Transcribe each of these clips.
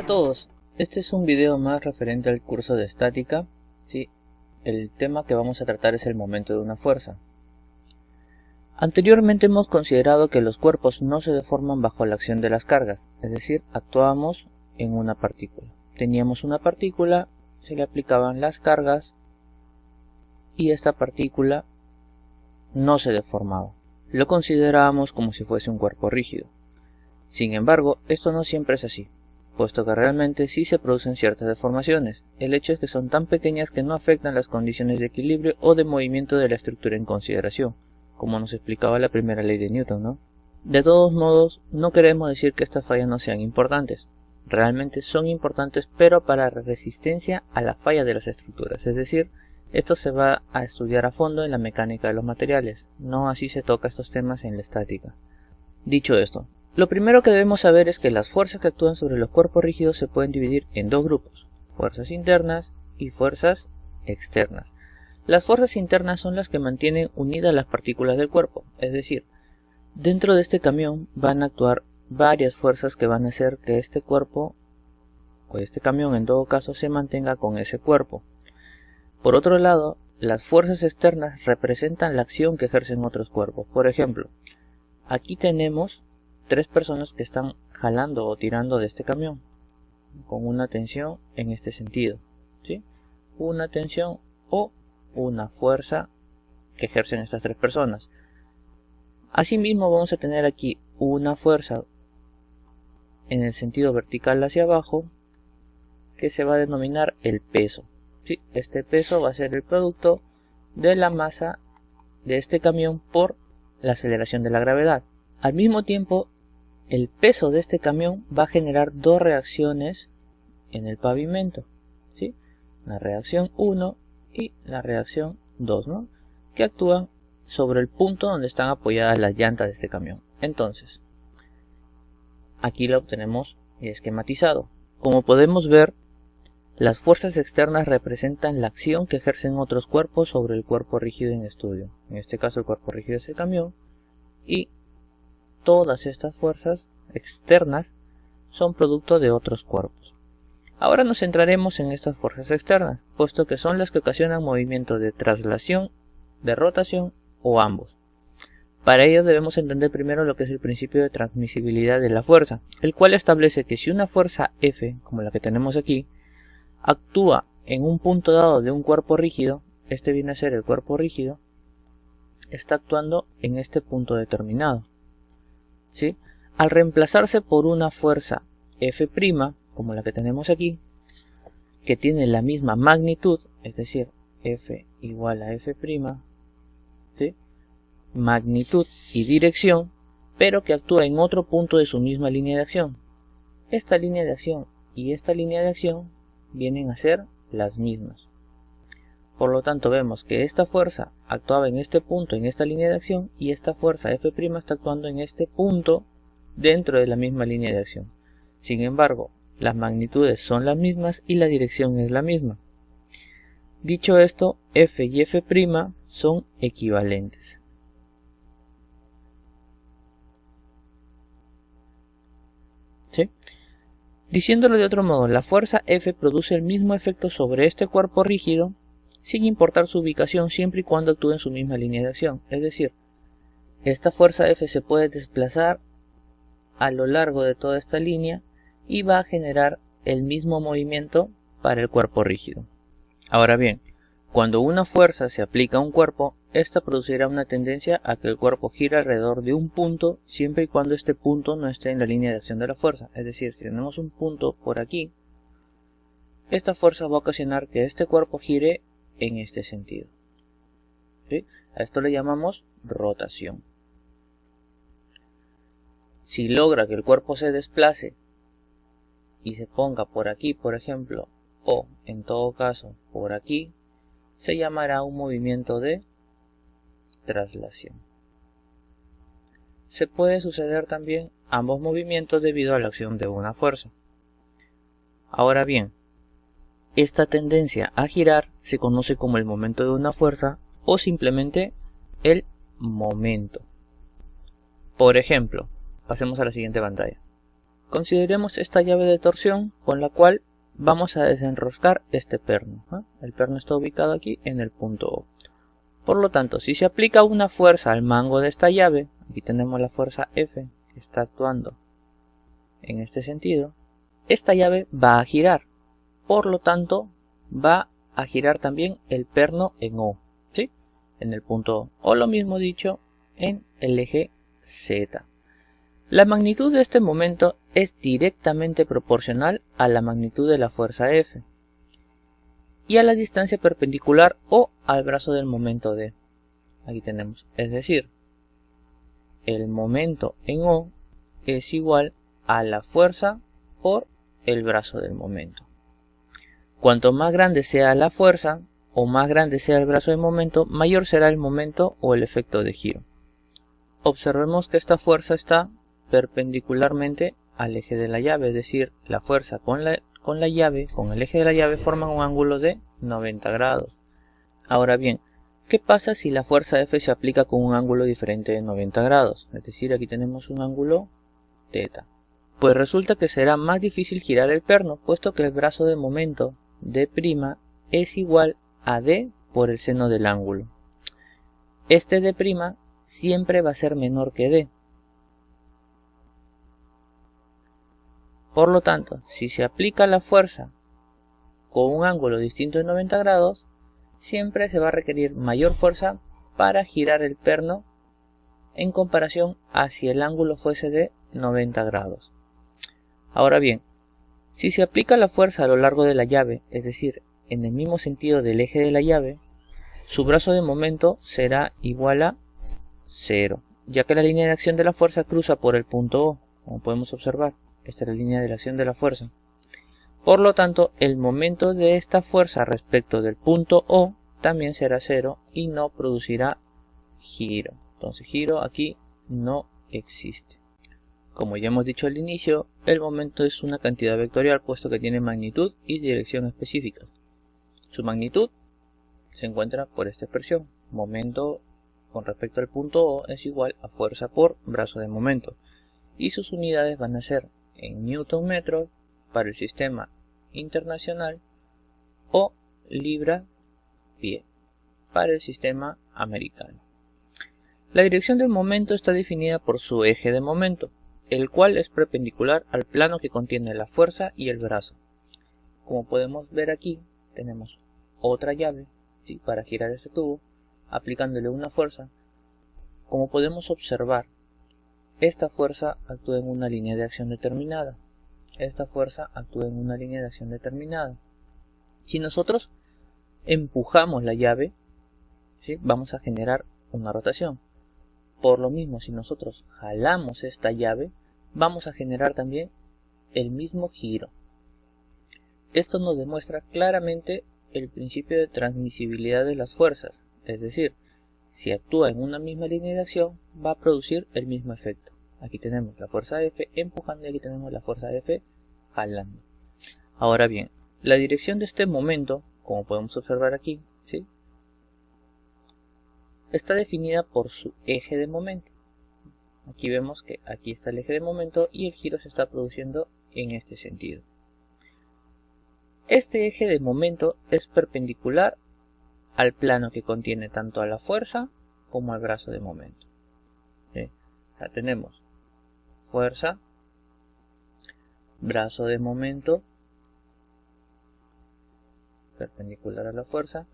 Hola a todos, este es un video más referente al curso de estática. ¿Sí? El tema que vamos a tratar es el momento de una fuerza. Anteriormente hemos considerado que los cuerpos no se deforman bajo la acción de las cargas, es decir, actuábamos en una partícula. Teníamos una partícula, se le aplicaban las cargas y esta partícula no se deformaba. Lo considerábamos como si fuese un cuerpo rígido. Sin embargo, esto no siempre es así, puesto que realmente sí se producen ciertas deformaciones. El hecho es que son tan pequeñas que no afectan las condiciones de equilibrio o de movimiento de la estructura en consideración, como nos explicaba la primera ley de Newton, ¿no? De todos modos, no queremos decir que estas fallas no sean importantes. Realmente son importantes, pero para la resistencia a la falla de las estructuras, es decir, esto se va a estudiar a fondo en la mecánica de los materiales, no así se toca estos temas en la estática. Dicho esto, lo primero que debemos saber es que las fuerzas que actúan sobre los cuerpos rígidos se pueden dividir en dos grupos, fuerzas internas y fuerzas externas. Las fuerzas internas son las que mantienen unidas las partículas del cuerpo, es decir, dentro de este camión van a actuar varias fuerzas que van a hacer que este cuerpo, o este camión en todo caso, se mantenga con ese cuerpo. Por otro lado, las fuerzas externas representan la acción que ejercen otros cuerpos. Por ejemplo, aquí tenemos tres personas que están jalando o tirando de este camión con una tensión en este sentido, ¿sí? Una tensión o una fuerza que ejercen estas tres personas. Asimismo vamos a tener aquí una fuerza en el sentido vertical hacia abajo que se va a denominar el peso, ¿sí? Este peso va a ser el producto de la masa de este camión por la aceleración de la gravedad. Al mismo tiempo, el peso de este camión va a generar dos reacciones en el pavimento, ¿sí? La reacción 1 y la reacción 2, ¿no? Que actúan sobre el punto donde están apoyadas las llantas de este camión. Entonces, aquí lo obtenemos esquematizado. Como podemos ver, las fuerzas externas representan la acción que ejercen otros cuerpos sobre el cuerpo rígido en estudio. En este caso el cuerpo rígido es el camión, y todas estas fuerzas externas son producto de otros cuerpos. Ahora nos centraremos en estas fuerzas externas, puesto que son las que ocasionan movimientos de traslación, de rotación o ambos. Para ello debemos entender primero lo que es el principio de transmisibilidad de la fuerza, el cual establece que si una fuerza F, como la que tenemos aquí, actúa en un punto dado de un cuerpo rígido, este viene a ser el cuerpo rígido, está actuando en este punto determinado, ¿sí? Al reemplazarse por una fuerza F', como la que tenemos aquí, que tiene la misma magnitud, es decir, F igual a F', ¿sí? Magnitud y dirección, pero que actúa en otro punto de su misma línea de acción. Esta línea de acción y esta línea de acción vienen a ser las mismas. Por lo tanto vemos que esta fuerza actuaba en este punto, en esta línea de acción, y esta fuerza F' está actuando en este punto dentro de la misma línea de acción. Sin embargo, las magnitudes son las mismas y la dirección es la misma. Dicho esto, F y F' son equivalentes. ¿Sí? Diciéndolo de otro modo, la fuerza F produce el mismo efecto sobre este cuerpo rígido sin importar su ubicación, siempre y cuando actúe en su misma línea de acción. Es decir, esta fuerza F se puede desplazar a lo largo de toda esta línea y va a generar el mismo movimiento para el cuerpo rígido. Ahora bien, cuando una fuerza se aplica a un cuerpo, esta producirá una tendencia a que el cuerpo gire alrededor de un punto siempre y cuando este punto no esté en la línea de acción de la fuerza. Es decir, si tenemos un punto por aquí, esta fuerza va a ocasionar que este cuerpo gire en este sentido, ¿sí? A esto le llamamos rotación. Si logra que el cuerpo se desplace y se ponga por aquí, por ejemplo, o en todo caso por aquí, se llamará un movimiento de traslación. Se puede suceder también ambos movimientos debido a la acción de una fuerza. Ahora bien, esta tendencia a girar se conoce como el momento de una fuerza o simplemente el momento. Por ejemplo, pasemos a la siguiente pantalla. Consideremos esta llave de torsión con la cual vamos a desenroscar este perno. El perno está ubicado aquí en el punto O. Por lo tanto, si se aplica una fuerza al mango de esta llave, aquí tenemos la fuerza F que está actuando en este sentido, esta llave va a girar. Por lo tanto, va a girar también el perno en O, ¿sí? En el punto O. O lo mismo dicho en el eje Z. La magnitud de este momento es directamente proporcional a la magnitud de la fuerza F y a la distancia perpendicular o al brazo del momento D. Aquí tenemos, es decir, el momento en O es igual a la fuerza por el brazo del momento. Cuanto más grande sea la fuerza o más grande sea el brazo del momento, mayor será el momento o el efecto de giro. Observemos que esta fuerza está perpendicularmente al eje de la llave, es decir, la fuerza con el eje de la llave forman un ángulo de 90 grados. Ahora bien, ¿qué pasa si la fuerza F se aplica con un ángulo diferente de 90 grados? Es decir, aquí tenemos un ángulo θ. Pues resulta que será más difícil girar el perno, puesto que el brazo de momento D' es igual a D por el seno del ángulo. Este D' siempre va a ser menor que D. Por lo tanto, si se aplica la fuerza con un ángulo distinto de 90 grados, siempre se va a requerir mayor fuerza para girar el perno en comparación a si el ángulo fuese de 90 grados. Ahora bien, si se aplica la fuerza a lo largo de la llave, es decir, en el mismo sentido del eje de la llave, su brazo de momento será igual a 0, ya que la línea de acción de la fuerza cruza por el punto O, como podemos observar. Esta es la línea de acción de la fuerza. Por lo tanto, el momento de esta fuerza respecto del punto O también será 0 y no producirá giro. Entonces, giro aquí no existe. Como ya hemos dicho al inicio, el momento es una cantidad vectorial puesto que tiene magnitud y dirección específicas. Su magnitud se encuentra por esta expresión. Momento con respecto al punto O es igual a fuerza por brazo de momento. Y sus unidades van a ser en newton metro para el sistema internacional o libra pie para el sistema americano. La dirección del momento está definida por su eje de momento, el cual es perpendicular al plano que contiene la fuerza y el brazo. Como podemos ver aquí, tenemos otra llave, ¿sí?, para girar este tubo, aplicándole una fuerza. Como podemos observar, esta fuerza actúa en una línea de acción determinada. Esta fuerza actúa en una línea de acción determinada. Si nosotros empujamos la llave, ¿sí?, vamos a generar una rotación. Por lo mismo, si nosotros jalamos esta llave, vamos a generar también el mismo giro. Esto nos demuestra claramente el principio de transmisibilidad de las fuerzas, es decir, si actúa en una misma línea de acción, va a producir el mismo efecto. Aquí tenemos la fuerza F empujando y aquí tenemos la fuerza F jalando. Ahora bien, la dirección de este momento, como podemos observar aquí, ¿sí?, está definida por su eje de momento. Aquí vemos que aquí está el eje de momento y el giro se está produciendo en este sentido. Este eje de momento es perpendicular al plano que contiene tanto a la fuerza como al brazo de momento. ¿Sí? Ya tenemos fuerza, brazo de momento, perpendicular a la fuerza,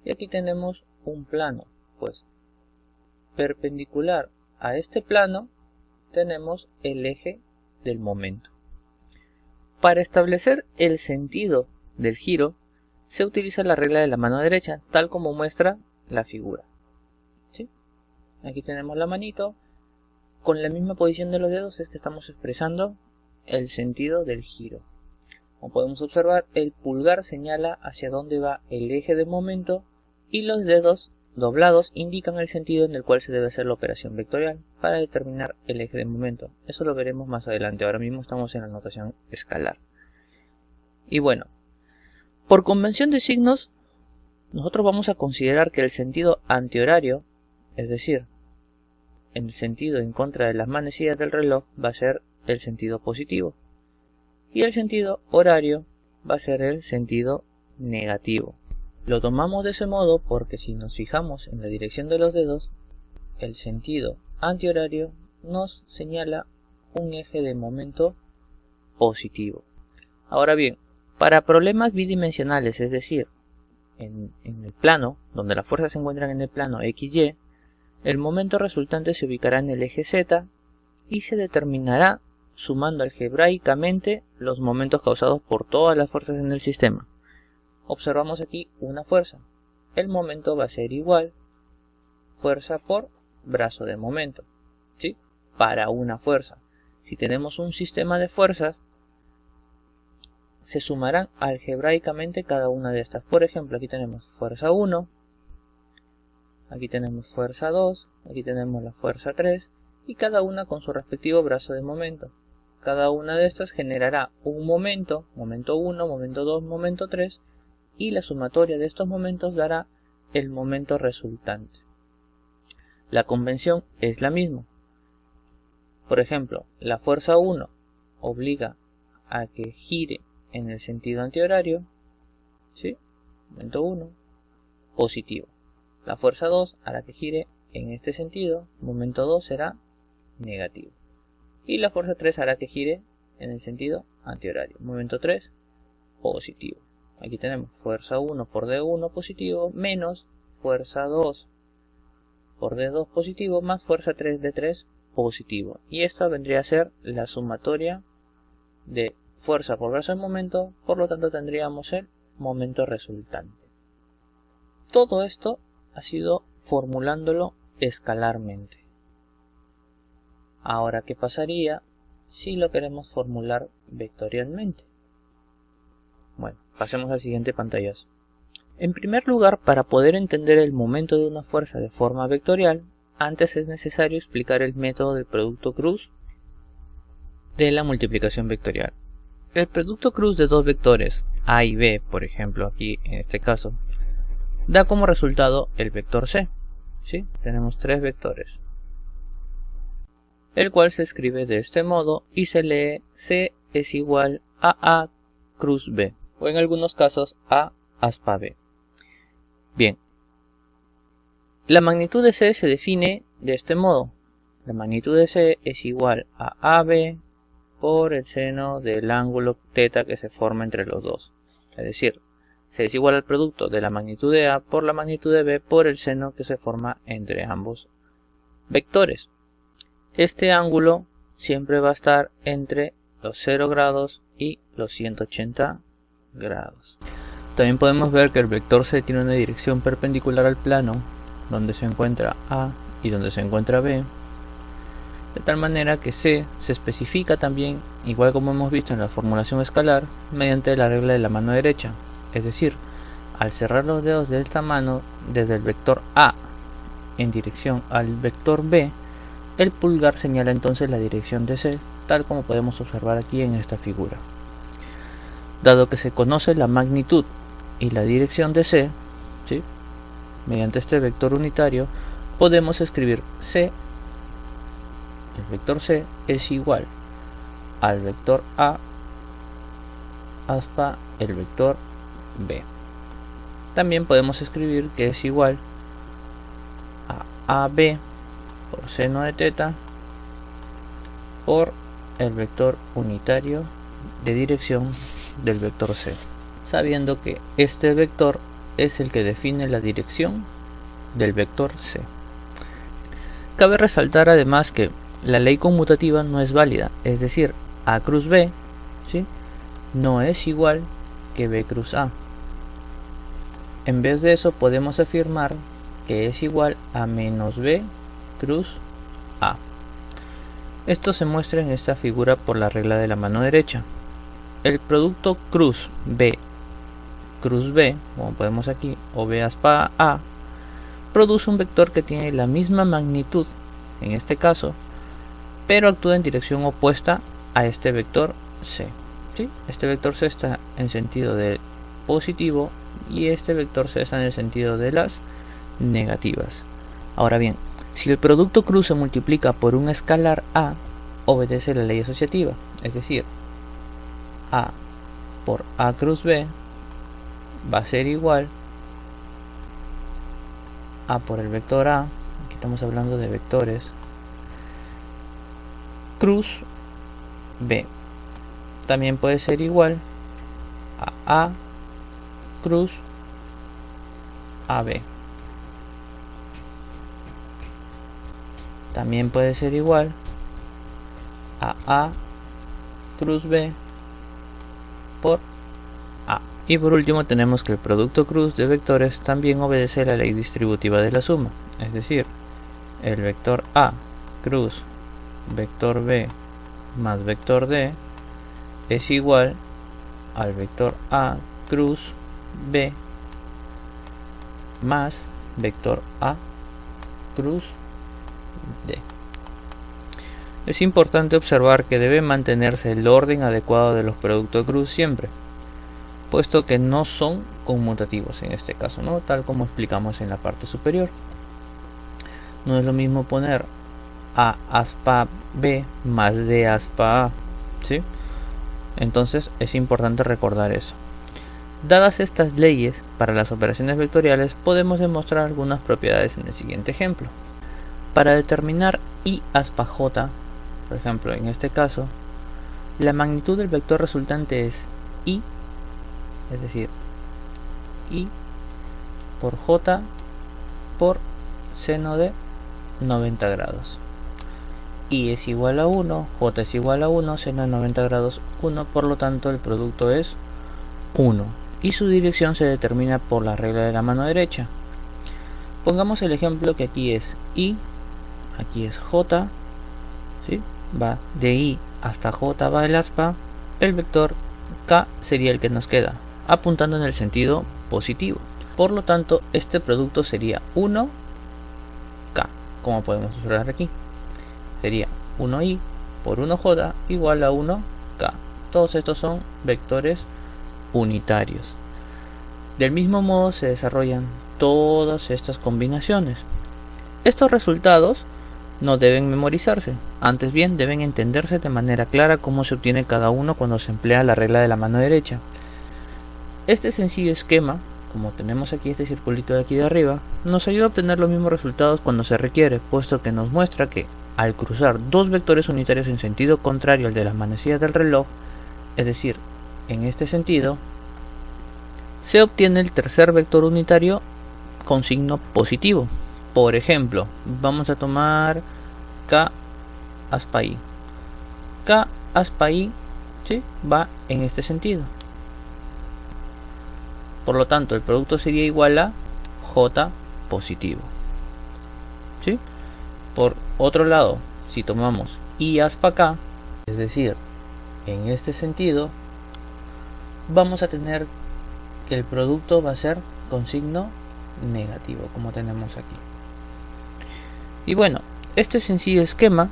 y aquí tenemos un plano, pues perpendicular a este plano tenemos el eje del momento. Para establecer el sentido del giro, se utiliza la regla de la mano derecha, tal como muestra la figura. ¿Sí? Aquí tenemos la manito, con la misma posición de los dedos es que estamos expresando el sentido del giro. Como podemos observar, el pulgar señala hacia dónde va el eje de momento y los dedos doblados indican el sentido en el cual se debe hacer la operación vectorial para determinar el eje de momento. Eso lo veremos más adelante, ahora mismo estamos en la notación escalar. Y bueno, por convención de signos, nosotros vamos a considerar que el sentido antihorario, es decir, el sentido en contra de las manecillas del reloj, va a ser el sentido positivo. y el sentido horario va a ser el sentido negativo. Lo tomamos de ese modo porque si nos fijamos en la dirección de los dedos, el sentido antihorario nos señala un eje de momento positivo. Ahora bien, para problemas bidimensionales, es decir, en el plano, donde las fuerzas se encuentran en el plano XY, el momento resultante se ubicará en el eje Z y se determinará sumando algebraicamente los momentos causados por todas las fuerzas en el sistema. Observamos aquí una fuerza. El momento va a ser igual fuerza por brazo de momento, ¿sí? Para una fuerza. Si tenemos un sistema de fuerzas, se sumarán algebraicamente cada una de estas. Por ejemplo, aquí tenemos fuerza 1, aquí tenemos fuerza 2, aquí tenemos la fuerza 3 y cada una con su respectivo brazo de momento. Cada una de estas generará un momento, momento 1, momento 2, momento 3 y la sumatoria de estos momentos dará el momento resultante. La convención es la misma. Por ejemplo, la fuerza 1 obliga a que gire en el sentido antihorario, ¿sí? Momento 1, positivo. La fuerza 2 hará que gire en este sentido, momento 2 será negativo. Y la fuerza 3 hará que gire en el sentido antihorario, momento 3, positivo. Aquí tenemos fuerza 1 por D1 positivo menos fuerza 2 por D2 positivo más fuerza 3 D3 positivo. Y esta vendría a ser la sumatoria de fuerza por brazo de momento, por lo tanto tendríamos el momento resultante. Todo esto ha sido formulándolo escalarmente. Ahora, ¿qué pasaría si lo queremos formular vectorialmente? Bueno, pasemos al siguiente pantallazo. En primer lugar, para poder entender el momento de una fuerza de forma vectorial, antes es necesario explicar el método del producto cruz de la multiplicación vectorial. El producto cruz de dos vectores, A y B, por ejemplo, aquí en este caso, da como resultado el vector C. ¿Sí? Tenemos tres vectores, el cual se escribe de este modo y se lee C es igual a A cruz B, o en algunos casos A aspa B. Bien, la magnitud de C se define de este modo. La magnitud de C es igual a AB por el seno del ángulo θ que se forma entre los dos. Es decir, C es igual al producto de la magnitud de A por la magnitud de B por el seno que se forma entre ambos vectores. Este ángulo siempre va a estar entre los 0 grados y los 180 grados. También podemos ver que el vector C tiene una dirección perpendicular al plano donde se encuentra A y donde se encuentra B, de tal manera que C se especifica también, igual como hemos visto en la formulación escalar, mediante la regla de la mano derecha. Es decir, al cerrar los dedos de esta mano desde el vector A en dirección al vector B, el pulgar señala entonces la dirección de C, tal como podemos observar aquí en esta figura. Dado que se conoce la magnitud y la dirección de C, ¿sí?, mediante este vector unitario, podemos escribir C, el vector C es igual al vector A aspa el vector B. También podemos escribir que es igual a AB por seno de θ por el vector unitario de dirección del vector C, sabiendo que este vector es el que define la dirección del vector C. Cabe resaltar además que la ley conmutativa no es válida, es decir, A cruz B, ¿sí?, no es igual que B cruz A. En vez de eso podemos afirmar que es igual a menos B cruz A. Esto se muestra en esta figura por la regla de la mano derecha. El producto cruz B, como podemos aquí, o B aspa A, produce un vector que tiene la misma magnitud, en este caso, pero actúa en dirección opuesta a este vector C. ¿Sí? Este vector C está en sentido de positivo y este vector C está en el sentido de las negativas. Ahora bien, si el producto cruz se multiplica por un escalar A, obedece la ley asociativa, es decir, A por A cruz B va a ser igual A por el vector A, aquí estamos hablando de vectores, cruz B. También puede ser igual a A cruz AB. También puede ser igual a A cruz B por A. Y por último tenemos que el producto cruz de vectores también obedece a la ley distributiva de la suma. Es decir, el vector A cruz vector B más vector D es igual al vector A cruz B más vector A cruz D. Es importante observar que debe mantenerse el orden adecuado de los productos cruz siempre, puesto que no son conmutativos en este caso, ¿no? Tal como explicamos en la parte superior. No es lo mismo poner A aspa B más D aspa A, ¿sí? Entonces es importante recordar eso. Dadas estas leyes para las operaciones vectoriales, podemos demostrar algunas propiedades en el siguiente ejemplo. Para determinar I aspa J, por ejemplo, en este caso, la magnitud del vector resultante es I, es decir, I por J por seno de 90 grados. I es igual a 1, J es igual a 1, seno de 90 grados 1, por lo tanto el producto es 1 y su dirección se determina por la regla de la mano derecha. Pongamos el ejemplo que aquí es I, aquí es J, ¿sí? Va de I hasta J va el aspa, el vector K sería el que nos queda, apuntando en el sentido positivo. Por lo tanto, este producto sería 1K, como podemos observar aquí. Sería 1i por 1j igual a 1k. Todos estos son vectores unitarios. Del mismo modo se desarrollan todas estas combinaciones. Estos resultados no deben memorizarse, antes bien deben entenderse de manera clara cómo se obtiene cada uno cuando se emplea la regla de la mano derecha. Este sencillo esquema, como tenemos aquí este circulito de aquí de arriba, nos ayuda a obtener los mismos resultados cuando se requiere, puesto que nos muestra que al cruzar dos vectores unitarios en sentido contrario al de las manecillas del reloj, es decir, en este sentido, se obtiene el tercer vector unitario con signo positivo. Por ejemplo, vamos a tomar K aspa I. K aspa I, ¿sí?, va en este sentido. Por lo tanto, el producto sería igual a J positivo, ¿sí? Por otro lado, si tomamos I aspa K, es decir, en este sentido, vamos a tener que el producto va a ser con signo negativo, como tenemos aquí. Y bueno, este sencillo esquema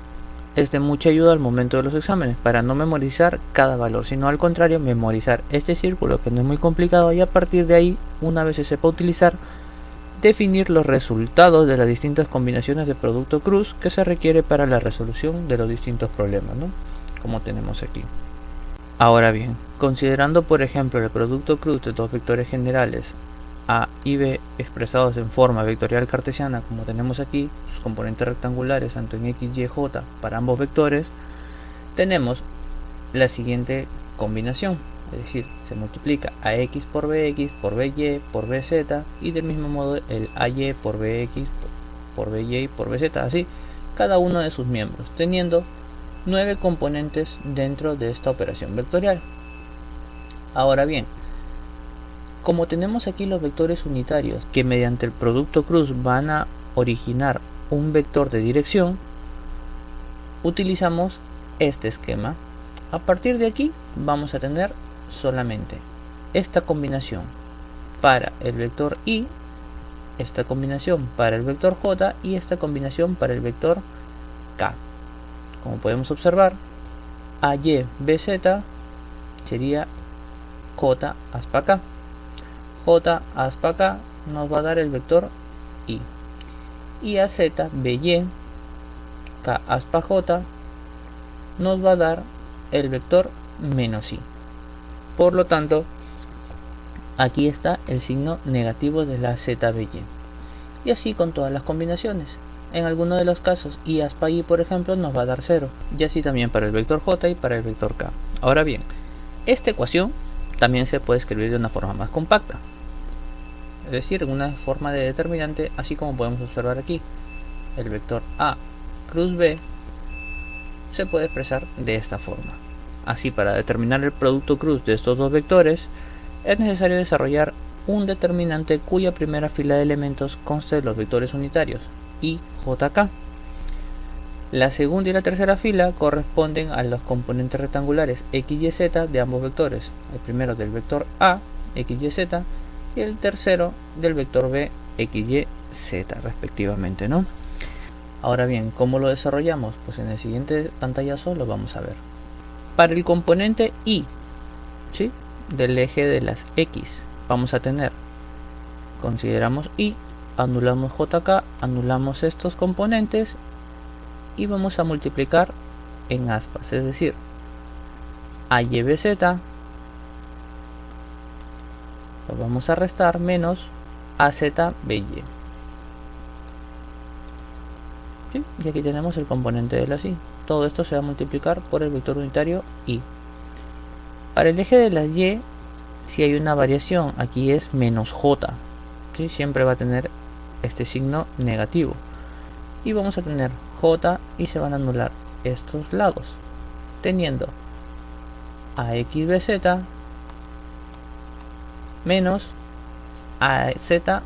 es de mucha ayuda al momento de los exámenes, para no memorizar cada valor, sino al contrario, memorizar este círculo, que no es muy complicado, y a partir de ahí, una vez se sepa utilizar, definir los resultados de las distintas combinaciones de producto cruz que se requiere para la resolución de los distintos problemas, ¿no?, como tenemos aquí. Ahora bien, considerando por ejemplo el producto cruz de dos vectores generales A y B expresados en forma vectorial cartesiana, como tenemos aquí, sus componentes rectangulares tanto en x, y, j para ambos vectores, tenemos la siguiente combinación. Es decir, se multiplica ax por by por by por bz, y del mismo modo el ay por bx por by por bz, así cada uno de sus miembros, teniendo 9 componentes dentro de esta operación vectorial. Ahora bien, como tenemos aquí los vectores unitarios que mediante el producto cruz van a originar un vector de dirección, utilizamos este esquema. A partir de aquí vamos a tener solamente esta combinación para el vector I, esta combinación para el vector J y esta combinación para el vector K. Como podemos observar, AY BZ sería J aspa K. J aspa K nos va a dar el vector I. Y AZ BY K aspa J nos va a dar el vector menos I. Por lo tanto, aquí está el signo negativo de la ZBY. Y así con todas las combinaciones. En alguno de los casos, y aspa y por ejemplo nos va a dar 0. Y así también para el vector j y para el vector k. Ahora bien, esta ecuación también se puede escribir de una forma más compacta. Es decir, en una forma de determinante, así como podemos observar aquí. El vector A cruz B se puede expresar de esta forma. Así, para determinar el producto cruz de estos dos vectores, es necesario desarrollar un determinante cuya primera fila de elementos conste de los vectores unitarios I, J, K. La segunda y la tercera fila corresponden a los componentes rectangulares X, Y, Z de ambos vectores. El primero del vector A, X, Y, Z, y el tercero del vector B, X, Y, Z, respectivamente, ¿no? Ahora bien, ¿cómo lo desarrollamos? Pues en el siguiente pantallazo lo vamos a ver. Para el componente Y, ¿sí?, del eje de las X, vamos a tener, consideramos Y, anulamos JK, anulamos estos componentes y vamos a multiplicar en aspas, es decir, AYBZ lo vamos a restar menos AZBY. ¿Sí? Y aquí tenemos el componente de las Y. Todo esto se va a multiplicar por el vector unitario Y. Para el eje de las Y, si hay una variación, aquí es menos J, ¿sí? Siempre va a tener este signo negativo. Y vamos a tener J y se van a anular estos lados, teniendo AXBZ menos AZBX.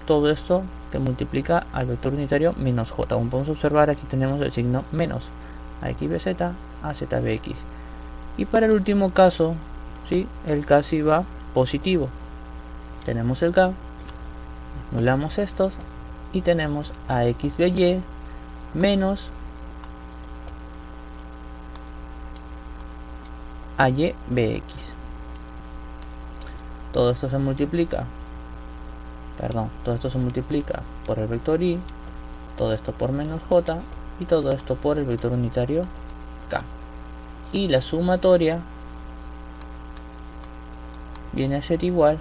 Todo esto que multiplica al vector unitario menos J. Como podemos observar, aquí tenemos el signo menos AXBZ, AZBX. Y para el último caso, ¿sí?, el K sí va positivo. Tenemos el K, anulamos estos y tenemos AXBY menos AYBX. Todo esto se multiplica, todo esto se multiplica por el vector Y, todo esto por menos J y todo esto por el vector unitario K. Y la sumatoria viene a ser igual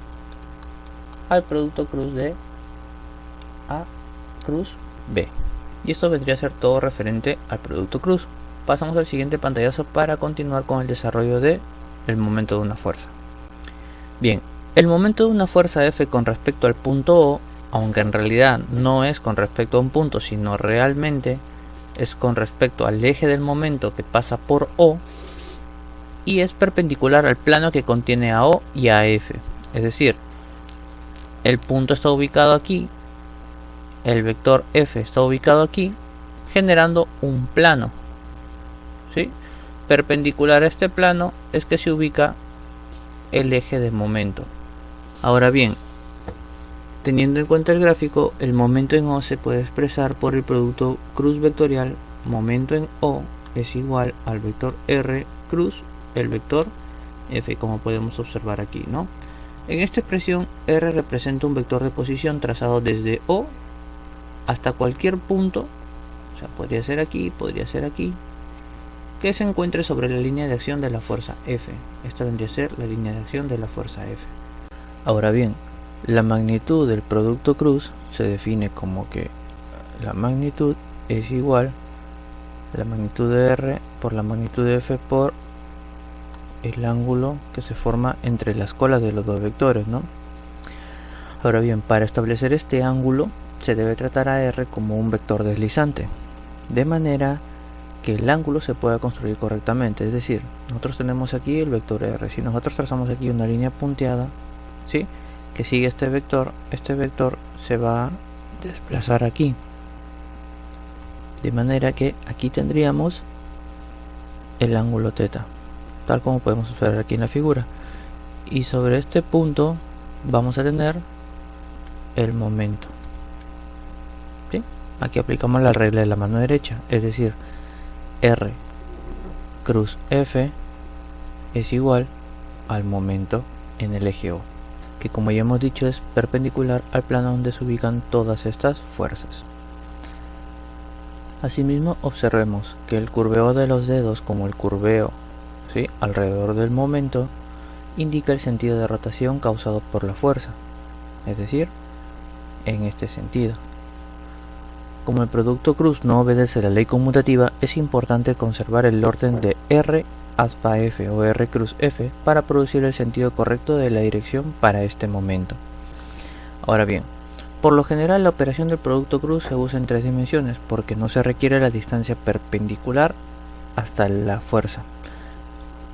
al producto cruz de A cruz B. Y esto vendría a ser todo referente al producto cruz. Pasamos al siguiente pantallazo para continuar con el desarrollo de el momento de una fuerza. Bien, el momento de una fuerza F con respecto al punto O, aunque en realidad no es con respecto a un punto, sino realmente es con respecto al eje del momento que pasa por O, y es perpendicular al plano que contiene a O y a F. Es decir, el punto está ubicado aquí, el vector F está ubicado aquí, generando un plano, ¿sí? Perpendicular a este plano es que se ubica el eje de momento. Ahora bien, teniendo en cuenta el gráfico, el momento en O se puede expresar por el producto cruz vectorial momento en O es igual al vector R cruz el vector F, como podemos observar aquí, ¿no? En esta expresión, R representa un vector de posición trazado desde O hasta cualquier punto, o sea, podría ser aquí, que se encuentre sobre la línea de acción de la fuerza F. Esta vendría a ser la línea de acción de la fuerza F. Ahora bien, la magnitud del producto cruz se define como que la magnitud es igual a la magnitud de R por la magnitud de F por el ángulo que se forma entre las colas de los dos vectores, ¿no? Ahora bien, para establecer este ángulo se debe tratar a R como un vector deslizante, de manera que el ángulo se pueda construir correctamente. Es decir, nosotros tenemos aquí el vector R. Si nosotros trazamos aquí una línea punteada, ¿sí?, que sigue este vector se va a desplazar aquí, de manera que aquí tendríamos el ángulo θ, tal como podemos observar aquí en la figura, y sobre este punto vamos a tener el momento, ¿sí? Aquí aplicamos la regla de la mano derecha, es decir, R cruz F es igual al momento en el eje O, que como ya hemos dicho es perpendicular al plano donde se ubican todas estas fuerzas. Asimismo, observemos que el curveo de los dedos, como el curveo, ¿sí?, alrededor del momento, indica el sentido de rotación causado por la fuerza, es decir, en este sentido. Como el producto cruz no obedece la ley conmutativa, es importante conservar el orden de R aspa F o R cruz F para producir el sentido correcto de la dirección para este momento. Ahora bien, por lo general la operación del producto cruz se usa en 3 dimensiones porque no se requiere la distancia perpendicular hasta la fuerza,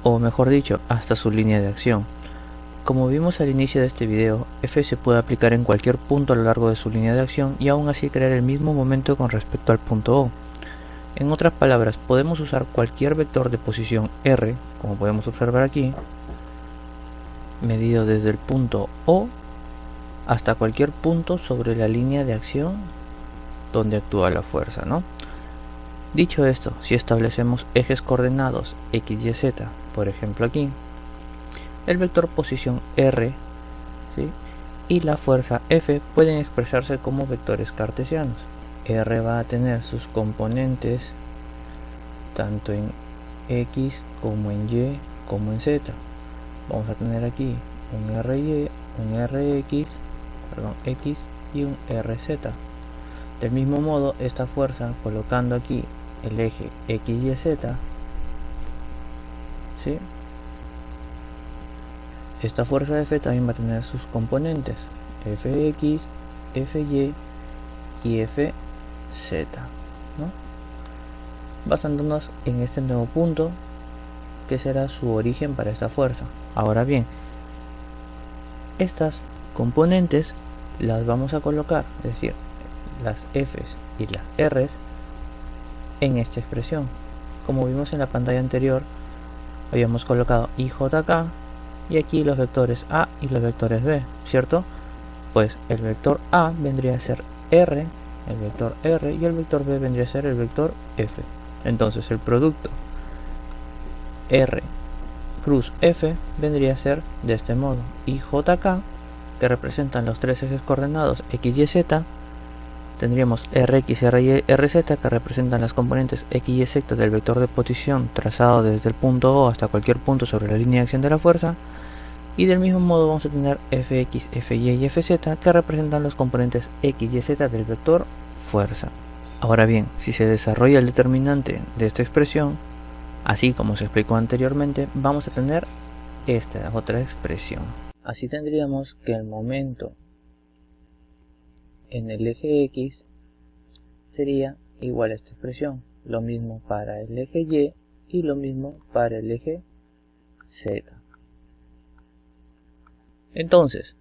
o mejor dicho, hasta su línea de acción. Como vimos al inicio de este video, F se puede aplicar en cualquier punto a lo largo de su línea de acción y aún así crear el mismo momento con respecto al punto O. En otras palabras, podemos usar cualquier vector de posición R, como podemos observar aquí, medido desde el punto O hasta cualquier punto sobre la línea de acción donde actúa la fuerza, ¿no? Dicho esto, si establecemos ejes coordenados X, Y, Z, por ejemplo aquí, el vector posición R, ¿sí?, y la fuerza F pueden expresarse como vectores cartesianos. R va a tener sus componentes tanto en X como en Y como en Z. Vamos a tener aquí un RY, un X y un RZ. Del mismo modo, esta fuerza, colocando aquí el eje X, Y, Z, ¿sí?, esta fuerza F también va a tener sus componentes Fx, Fy y Fz, ¿no?, basándonos en este nuevo punto que será su origen para esta fuerza. Ahora bien, estas componentes las vamos a colocar, es decir, las F's y las R's, en esta expresión. Como vimos en la pantalla anterior, habíamos colocado IJK y aquí los vectores A y los vectores B, ¿cierto? Pues el vector A vendría a ser R, el vector R, y el vector B vendría a ser el vector F. Entonces el producto R cruz F vendría a ser de este modo: IJK, que representan los 3 ejes coordenados X, Y, Z. Tendríamos Rx, Ry, Rz, que representan las componentes X y Z del vector de posición trazado desde el punto O hasta cualquier punto sobre la línea de acción de la fuerza. Y del mismo modo vamos a tener Fx, Fy y Fz, que representan los componentes X y Z del vector fuerza. Ahora bien, si se desarrolla el determinante de esta expresión, así como se explicó anteriormente, vamos a tener esta otra expresión. Así tendríamos que el momento en el eje X sería igual a esta expresión, lo mismo para el eje Y y lo mismo para el eje Z. Entonces,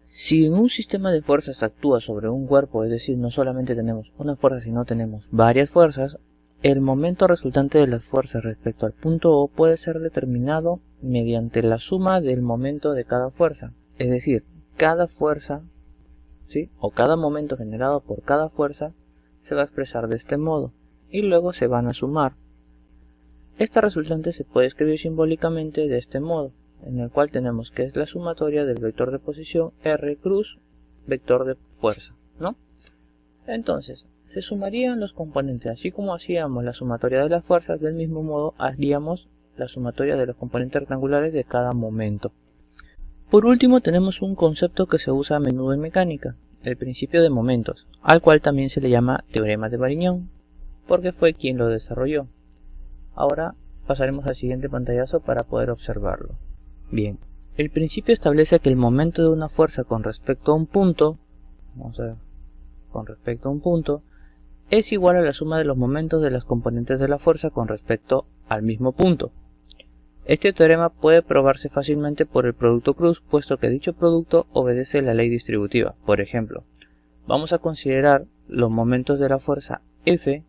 si en un sistema de fuerzas actúa sobre un cuerpo, es decir, no solamente tenemos una fuerza, sino tenemos varias fuerzas, el momento resultante de las fuerzas respecto al punto O puede ser determinado mediante la suma del momento de cada fuerza. Es decir, cada fuerza, ¿sí?, o cada momento generado por cada fuerza se va a expresar de este modo y luego se van a sumar. Esta resultante se puede escribir simbólicamente de este modo, en el cual tenemos que es la sumatoria del vector de posición R cruz vector de fuerza, ¿no? Entonces, se sumarían los componentes, así como hacíamos la sumatoria de las fuerzas, del mismo modo haríamos la sumatoria de los componentes rectangulares de cada momento. Por último, tenemos un concepto que se usa a menudo en mecánica, el principio de momentos, al cual también se le llama teorema de Varignon, porque fue quien lo desarrolló. Ahora pasaremos al siguiente pantallazo para poder observarlo. Bien, el principio establece que el momento de una fuerza con respecto a un punto, vamos a ver, con respecto a un punto, es igual a la suma de los momentos de las componentes de la fuerza con respecto al mismo punto. Este teorema puede probarse fácilmente por el producto cruz, puesto que dicho producto obedece la ley distributiva. Por ejemplo, vamos a considerar los momentos de la fuerza F,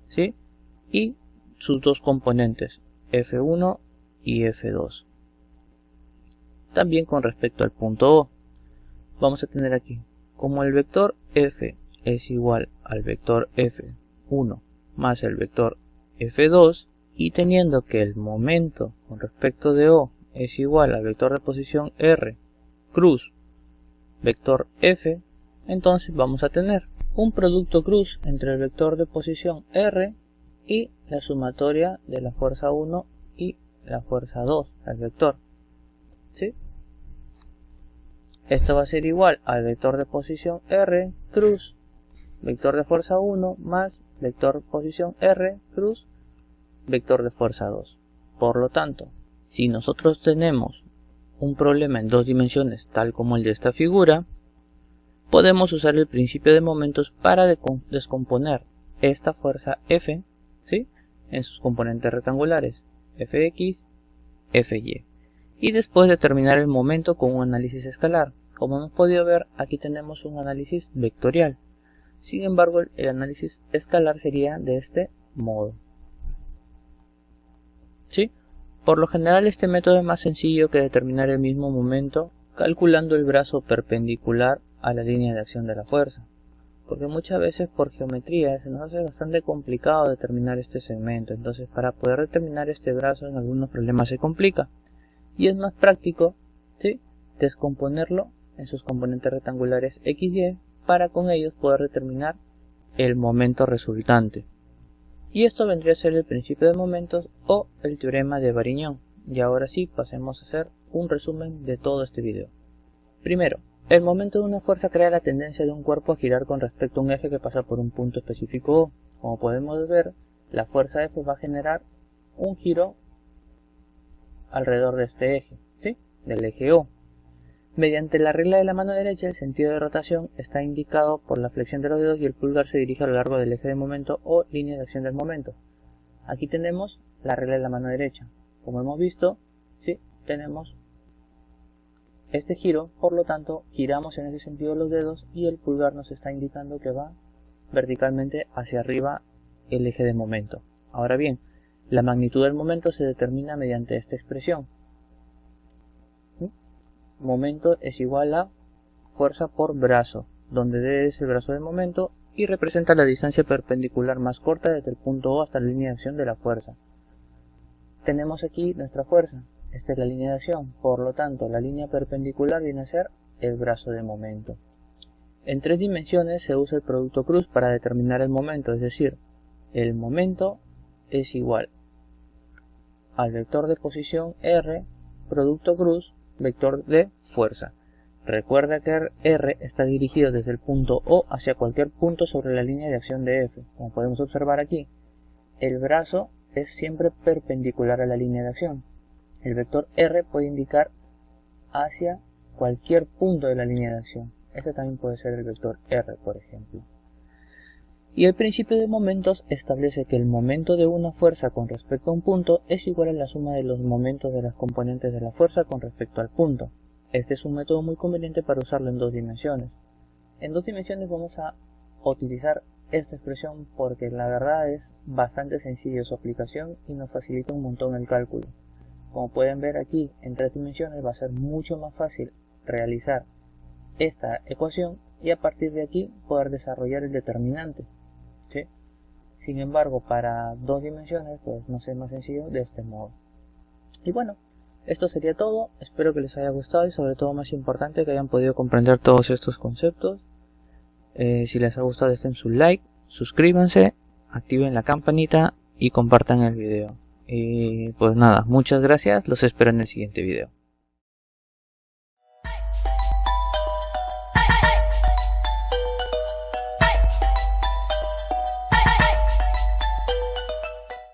¿sí?, y sus dos componentes, F1 y F2. También con respecto al punto O, vamos a tener aquí, como el vector F es igual al vector F1 más el vector F2, y teniendo que el momento con respecto de O es igual al vector de posición R cruz vector F, entonces vamos a tener un producto cruz entre el vector de posición R y la sumatoria de la fuerza 1 y la fuerza 2 al vector, ¿sí? Esto va a ser igual al vector de posición R cruz vector de fuerza 1 más vector posición R cruz vector de fuerza 2. Por lo tanto, si nosotros tenemos un problema en dos dimensiones tal como el de esta figura, podemos usar el principio de momentos para descomponer esta fuerza F, ¿sí?, en sus componentes rectangulares Fx, Fy, y después determinar el momento con un análisis escalar. Como hemos podido ver, aquí tenemos un análisis vectorial. Sin embargo, el análisis escalar sería de este modo, ¿sí? Por lo general, este método es más sencillo que determinar el mismo momento calculando el brazo perpendicular a la línea de acción de la fuerza, porque muchas veces por geometría se nos hace bastante complicado determinar este segmento. Entonces, para poder determinar este brazo, en algunos problemas se complica y es más práctico, ¿sí?, descomponerlo en sus componentes rectangulares x, y para con ellos poder determinar el momento resultante. Y esto vendría a ser el principio de momentos o el teorema de Varignon. Y ahora sí, pasemos a hacer un resumen de todo este video. Primero, el momento de una fuerza crea la tendencia de un cuerpo a girar con respecto a un eje que pasa por un punto específico O. Como podemos ver, la fuerza F va a generar un giro alrededor de este eje, ¿sí?, del eje O. Mediante la regla de la mano derecha, el sentido de rotación está indicado por la flexión de los dedos y el pulgar se dirige a lo largo del eje de momento o línea de acción del momento. Aquí tenemos la regla de la mano derecha. Como hemos visto, ¿sí?, tenemos este giro, por lo tanto giramos en ese sentido los dedos y el pulgar nos está indicando que va verticalmente hacia arriba el eje de momento. Ahora bien, la magnitud del momento se determina mediante esta expresión. Momento es igual a fuerza por brazo, donde D es el brazo de momento y representa la distancia perpendicular más corta desde el punto O hasta la línea de acción de la fuerza. Tenemos aquí nuestra fuerza, esta es la línea de acción, por lo tanto la línea perpendicular viene a ser el brazo de momento. En tres dimensiones se usa el producto cruz para determinar el momento, es decir, el momento es igual al vector de posición R, producto cruz, vector de fuerza. Recuerda que R está dirigido desde el punto O hacia cualquier punto sobre la línea de acción de F. Como podemos observar aquí, el brazo es siempre perpendicular a la línea de acción. El vector R puede indicar hacia cualquier punto de la línea de acción. Este también puede ser el vector R, por ejemplo. Y el principio de momentos establece que el momento de una fuerza con respecto a un punto es igual a la suma de los momentos de las componentes de la fuerza con respecto al punto. Este es un método muy conveniente para usarlo en dos dimensiones. En dos dimensiones vamos a utilizar esta expresión porque la verdad es bastante sencilla su aplicación y nos facilita un montón el cálculo. Como pueden ver aquí, en tres dimensiones va a ser mucho más fácil realizar esta ecuación y a partir de aquí poder desarrollar el determinante, ¿sí? Sin embargo, para dos dimensiones pues no es más sencillo de este modo. Y bueno, esto sería todo. Espero que les haya gustado y sobre todo, más importante, que hayan podido comprender todos estos conceptos. Si les ha gustado, dejen su like, suscríbanse, activen la campanita y compartan el video. Y pues nada, muchas gracias, los espero en el siguiente video.